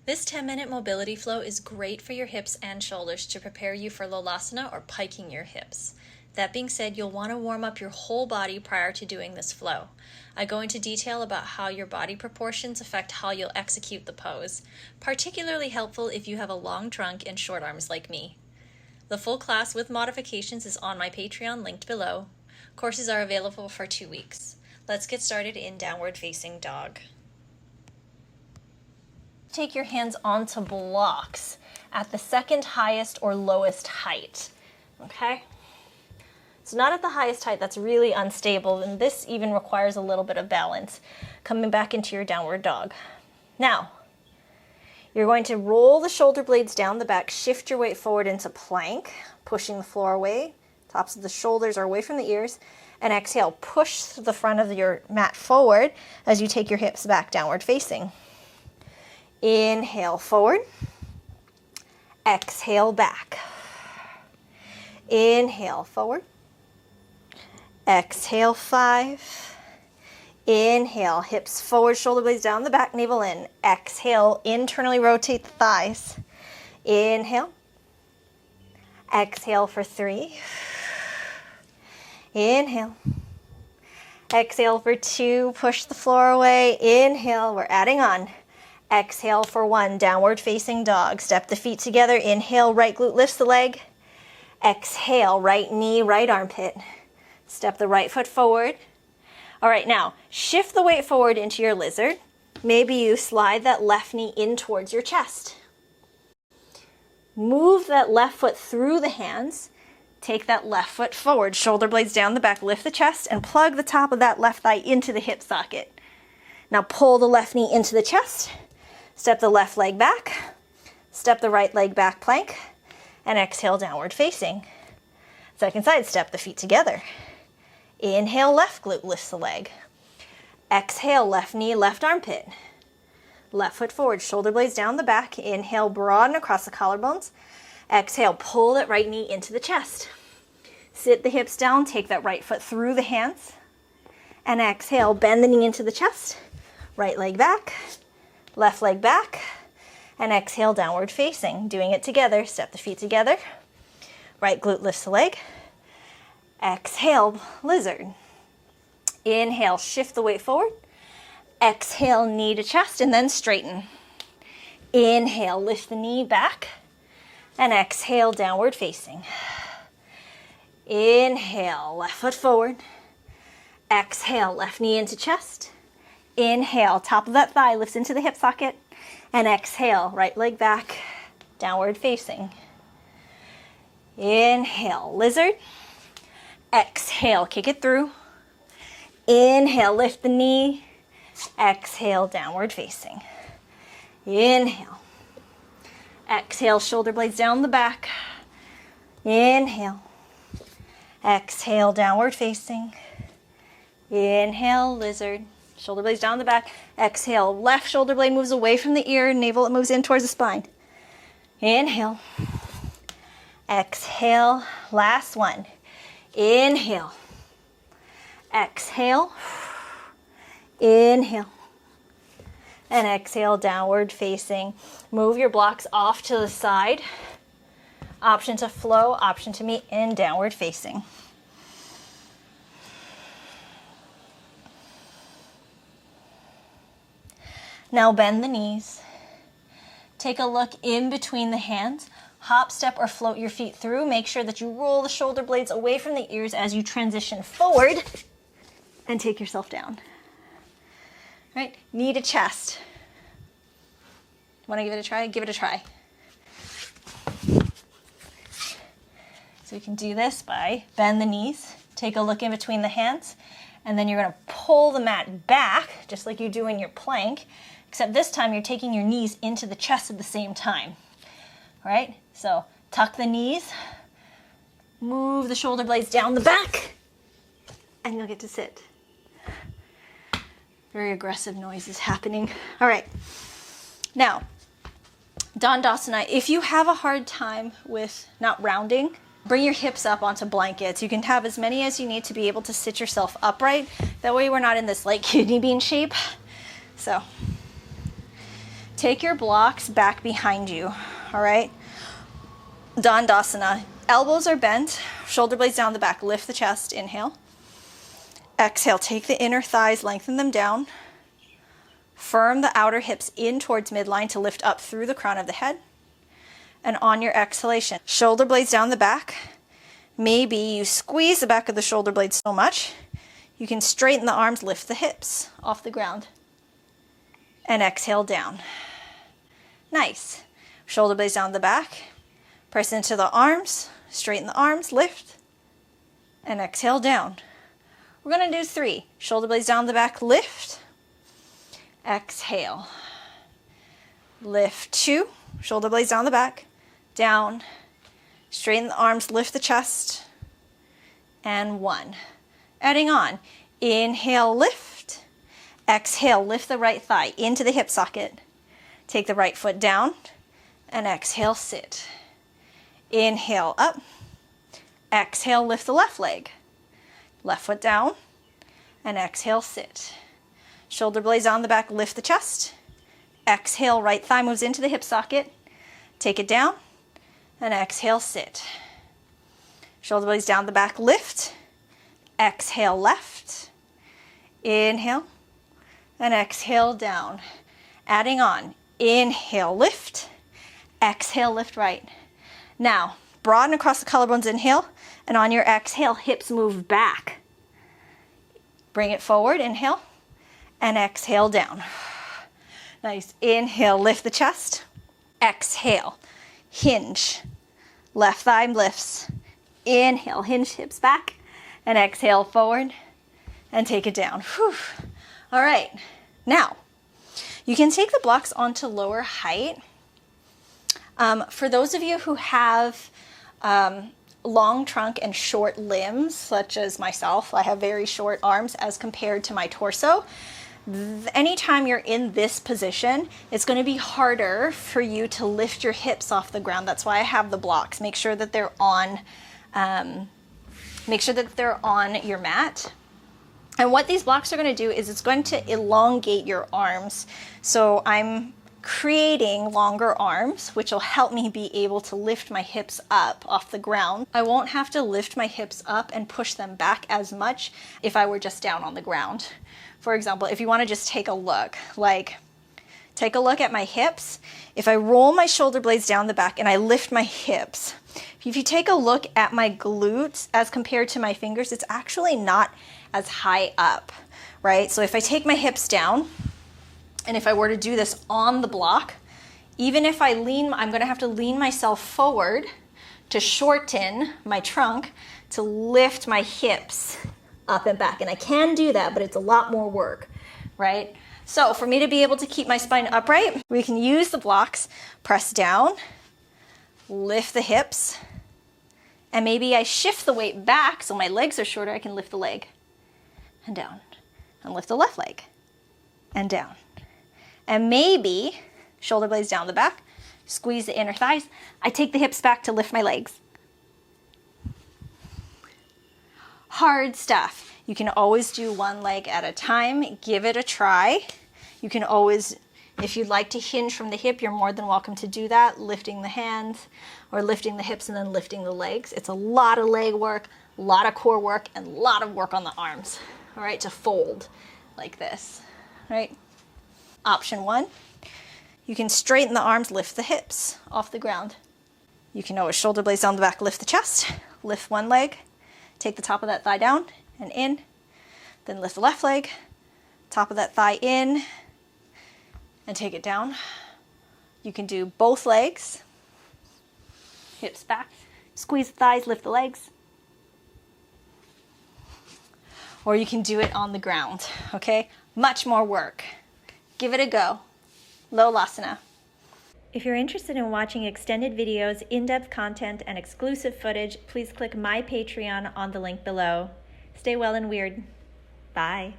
This 10-minute mobility flow is great for your hips and shoulders to prepare you for lolasana or piking your hips. That being said, you'll want to warm up your whole body prior to doing this flow. I go into detail about how your body proportions affect how you'll execute the pose, particularly helpful if you have a long trunk and short arms like me. The full class with modifications is on my Patreon linked below. Courses are available for 2 weeks. Let's get started in downward facing dog. Take your hands onto blocks at the second highest or lowest height, okay? So not at the highest height, that's really unstable, and this even requires a little bit of balance. Coming back into your downward dog. Now, you're going to roll the shoulder blades down the back, shift your weight forward into plank, pushing the floor away, tops of the shoulders are away from the ears, and exhale, push the front of your mat forward as you take your hips back downward facing. Inhale forward, exhale back. Inhale forward, exhale 5. Inhale, hips forward, shoulder blades down the back, navel in. Exhale, internally rotate the thighs. Inhale, exhale for 3. Inhale, exhale for 2, push the floor away. Inhale, we're adding on. Exhale for 1, downward facing dog. Step the feet together. Inhale, right glute lifts the leg. Exhale, right knee, right armpit. Step the right foot forward. All right, now shift the weight forward into your lizard. Maybe you slide that left knee in towards your chest. Move that left foot through the hands. Take that left foot forward, shoulder blades down the back, lift the chest, and plug the top of that left thigh into the hip socket. Now pull the left knee into the chest. Step the left leg back, step the right leg back plank, and exhale downward facing. Second side, step the feet together. Inhale, left glute lifts the leg. Exhale, left knee, left armpit. Left foot forward, shoulder blades down the back. Inhale, broaden across the collarbones. Exhale, pull that right knee into the chest. Sit the hips down, take that right foot through the hands. And exhale, bend the knee into the chest. Right leg back. Left leg back, and exhale, downward facing. Doing it together, step the feet together. Right glute lifts the leg. Exhale, lizard. Inhale, shift the weight forward. Exhale, knee to chest, and then straighten. Inhale, lift the knee back, and exhale, downward facing. Inhale, left foot forward. Exhale, left knee into chest. Inhale, top of that thigh lifts into the hip socket, and exhale, right leg back, downward facing. Inhale, lizard. Exhale, kick it through. Inhale, lift the knee. Exhale, downward facing. Inhale. Exhale, shoulder blades down the back. Inhale. Exhale, downward facing. Inhale, lizard. Shoulder blades down the back. Exhale, left shoulder blade moves away from the ear, navel moves in towards the spine. Inhale. Exhale, last one. Inhale. Exhale. Inhale. And exhale, downward facing. Move your blocks off to the side. Option to flow, option to meet in downward facing. Now bend the knees. Take a look in between the hands. Hop, step, or float your feet through. Make sure that you roll the shoulder blades away from the ears as you transition forward and take yourself down. All right, knee to chest. Want to give it a try? Give it a try. So we can do this by bend the knees, take a look in between the hands, and then you're going to pull the mat back, just like you do in your plank, except this time you're taking your knees into the chest at the same time. All right, so tuck the knees, move the shoulder blades down the back, and you'll get to sit. Very aggressive noise is happening. All right, now, Dandasana, if you have a hard time with not rounding, bring your hips up onto blankets. You can have as many as you need to be able to sit yourself upright. That way we're not in this like kidney bean shape. So Take your blocks back behind you, all right? Dandasana. Elbows are bent, shoulder blades down the back, lift the chest, inhale. Exhale, take the inner thighs, lengthen them down. Firm the outer hips in towards midline to lift up through the crown of the head. And on your exhalation, shoulder blades down the back. Maybe you squeeze the back of the shoulder blades so much, you can straighten the arms, lift the hips off the ground. And exhale down. Nice. Shoulder blades down the back. Press into the arms, straighten the arms, lift, and exhale down. We're going to do 3. Shoulder blades down the back, lift, exhale. Lift 2, shoulder blades down the back, down, straighten the arms, lift the chest, and 1. Adding on, inhale, lift, exhale, lift the right thigh into the hip socket. Take the right foot down, and exhale, sit. Inhale, up. Exhale, lift the left leg. Left foot down, and exhale, sit. Shoulder blades on the back, lift the chest. Exhale, right thigh moves into the hip socket. Take it down, and exhale, sit. Shoulder blades down the back, lift. Exhale, left. Inhale, and exhale, down. Adding on, inhale, lift. Exhale, lift right. Now, broaden across the collarbones, inhale, and on your exhale, hips move back. Bring it forward, inhale, and exhale down. Nice. Inhale, lift the chest. Exhale, hinge. Left thigh lifts. Inhale, hinge hips back, and exhale forward, and take it down. Whew. All right. Now, you can take the blocks onto lower height. For those of you who have long trunk and short limbs, such as myself, I have very short arms as compared to my torso. Anytime you're in this position, it's going to be harder for you to lift your hips off the ground. That's why I have the blocks. Make sure that they're on your mat. And what these blocks are going to do is it's going to elongate your arms. So I'm creating longer arms, which will help me be able to lift my hips up off the ground. I won't have to lift my hips up and push them back as much if I were just down on the ground. For example, if you want to just take a look at my hips. If I roll my shoulder blades down the back and I lift my hips, if you take a look at my glutes as compared to my fingers, it's actually not as high up, right? So if I take my hips down, and if I were to do this on the block, even if I lean, I'm going to have to lean myself forward to shorten my trunk to lift my hips up and back. And I can do that, but it's a lot more work, right? So for me to be able to keep my spine upright, we can use the blocks, press down, lift the hips, and maybe I shift the weight back so my legs are shorter. I can lift the leg and down, and lift the left leg and down. And maybe shoulder blades down the back, squeeze the inner thighs. I take the hips back to lift my legs. Hard stuff. You can always do one leg at a time. Give it a try. You can always, if you'd like to hinge from the hip, you're more than welcome to do that, lifting the hands or lifting the hips and then lifting the legs. It's a lot of leg work, a lot of core work, and a lot of work on the arms, all right, to fold like this, right? Option 1, you can straighten the arms, lift the hips off the ground. You can always shoulder blades down the back, lift the chest, lift one leg, take the top of that thigh down and in, then lift the left leg, top of that thigh in, and take it down. You can do both legs, hips back, squeeze the thighs, lift the legs. Or you can do it on the ground, okay? Much more work. Give it a go. Lolasana. If you're interested in watching extended videos, in-depth content, and exclusive footage, please click my Patreon on the link below. Stay well and weird. Bye.